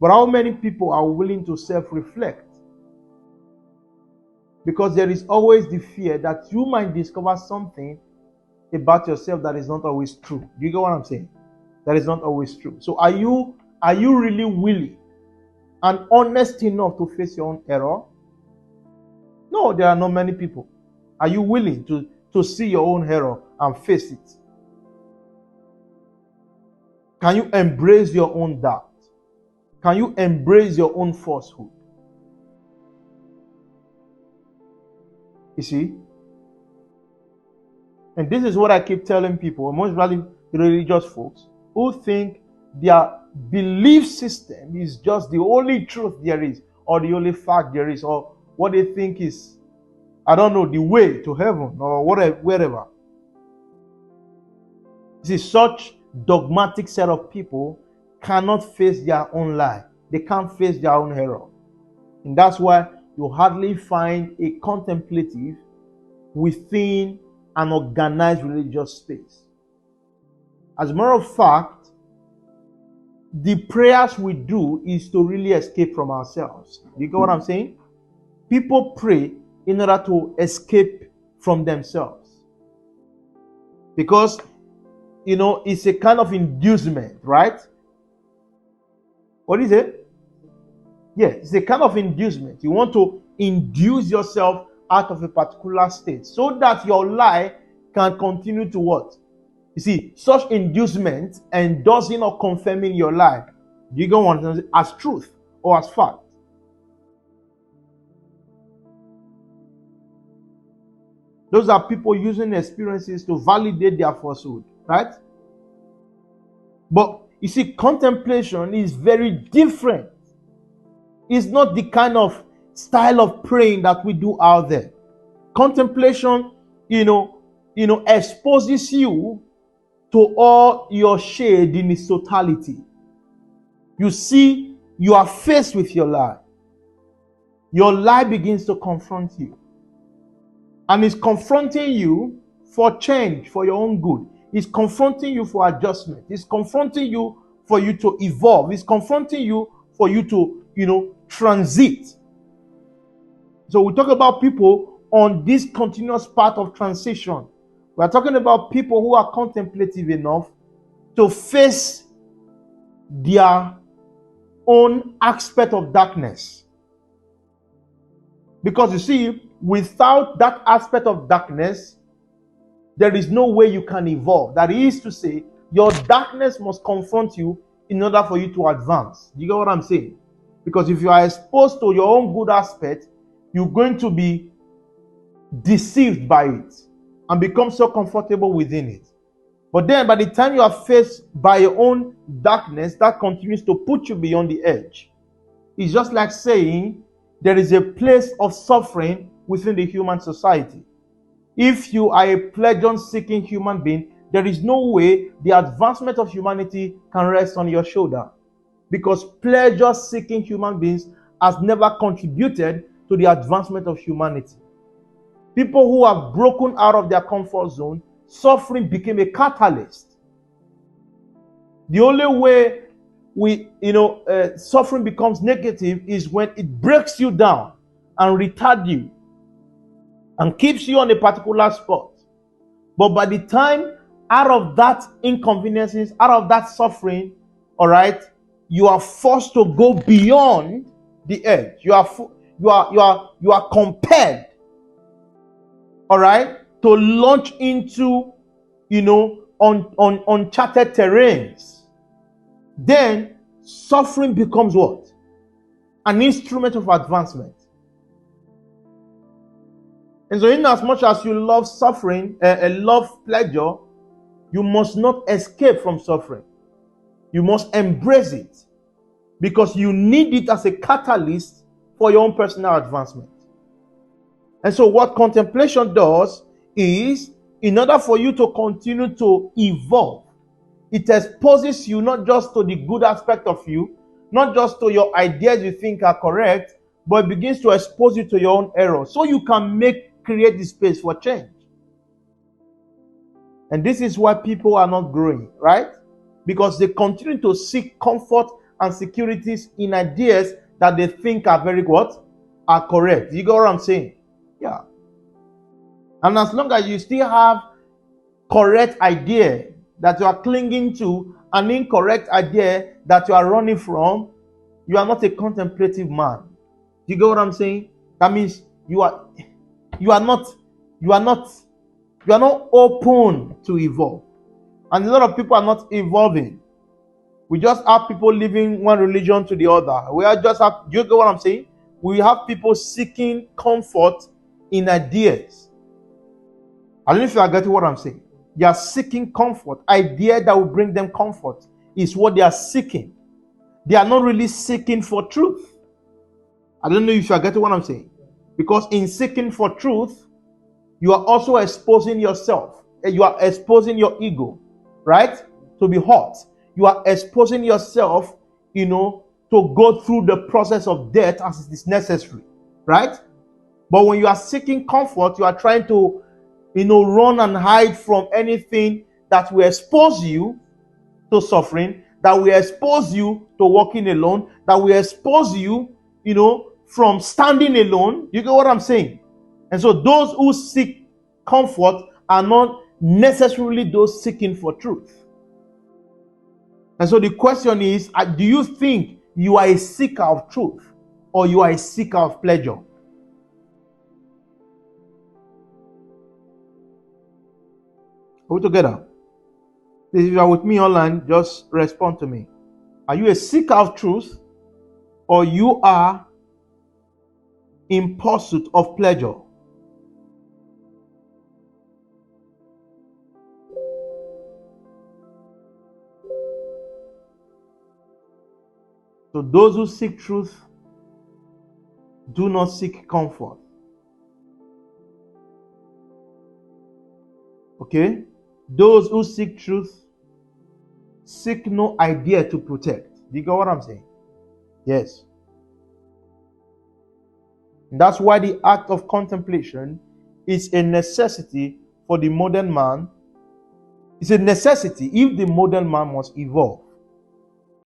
But how many people are willing to self-reflect? Because there is always the fear that you might discover something about yourself that is not always true. Do you get what I'm saying? That is not always true. So are you really willing and honest enough to face your own error? No, there are not many people. Are you willing to see your own error and face it? Can you embrace your own doubt? Can you embrace your own falsehood? You see? And this is what I keep telling people, most especially religious folks, who think their belief system is just the only truth there is, or the only fact there is, or what they think is, I don't know, the way to heaven, or whatever, wherever. You see, such dogmatic set of people cannot face their own lie. They can't face their own error. And that's why you hardly find a contemplative within an organized religious space. As a matter of fact, the prayers we do is to really escape from ourselves. You get what I'm saying? People pray in order to escape from themselves. Because, it's a kind of inducement, right? What is it? Yeah, it's a kind of inducement. You want to induce yourself out of a particular state so that your lie can continue to what? You see, such inducement endorsing or confirming your lie, you go on as truth or as fact. Those are people using experiences to validate their falsehood, right? But you see, contemplation is very different. It's not the kind of style of praying that we do out there. Contemplation, exposes you to all your shade in its totality. You see, you are faced with your lie. Your lie begins to confront you. And it's confronting you for change, for your own good. It's confronting you for adjustment. It's confronting you for you to evolve. It's confronting you for you to, transit. So we talk about people on this continuous path of transition. We're talking about people who are contemplative enough to face their own aspect of darkness. Because you see, without that aspect of darkness, there is no way you can evolve. That is to say, your darkness must confront you in order for you to advance. You get what I'm saying? Because if you are exposed to your own good aspect, you're going to be deceived by it and become so comfortable within it. But then by the time you are faced by your own darkness, that continues to put you beyond the edge. It's just like saying there is a place of suffering within the human society. If you are a pleasure-seeking human being, there is no way the advancement of humanity can rest on your shoulder. Because pleasure-seeking human beings has never contributed to the advancement of humanity. People who have broken out of their comfort zone, suffering became a catalyst. The only way suffering becomes negative is when it breaks you down and retards you and keeps you on a particular spot. But by the time out of that inconveniences, out of that suffering, all right, you are forced to go beyond the edge. You are compelled, all right, to launch into, uncharted terrains. Then suffering becomes what? An instrument of advancement. And so in as much as you love suffering, love pleasure, you must not escape from suffering. You must embrace it because you need it as a catalyst for your own personal advancement. And so what contemplation does is, in order for you to continue to evolve, it exposes you not just to the good aspect of you, not just to your ideas you think are correct, but it begins to expose you to your own errors so you can create the space for change. And this is why people are not growing, right? Because they continue to seek comfort and securities in ideas that they think are very what? Are correct. You get what I'm saying? Yeah. And as long as you still have correct idea that you are clinging to, an incorrect idea that you are running from, you are not a contemplative man. You get what I'm saying? That means you are not open to evolve. And a lot of people are not evolving. We just have people living one religion to the other. You get what I'm saying? We have people seeking comfort in ideas. I don't know if you are getting what I'm saying. They are seeking comfort. Idea that will bring them comfort is what they are seeking. They are not really seeking for truth. I don't know if you are getting what I'm saying. Because in seeking for truth, you are also exposing yourself. You are exposing your ego, right? To be hurt. You are exposing yourself, to go through the process of death as it is necessary, right? But when you are seeking comfort, you are trying to, run and hide from anything that will expose you to suffering, that will expose you to walking alone, that will expose you, from standing alone. You get what I'm saying? And so those who seek comfort are not necessarily those seeking for truth. And so the question is, do you think you are a seeker of truth or you are a seeker of pleasure? Are we together? If you are with me online, just respond to me. Are you a seeker of truth or you are in pursuit of pleasure? So those who seek truth do not seek comfort. Okay? Those who seek truth seek no idea to protect. Do you get what I'm saying? Yes. And that's why the act of contemplation is a necessity for the modern man. It's a necessity if the modern man must evolve.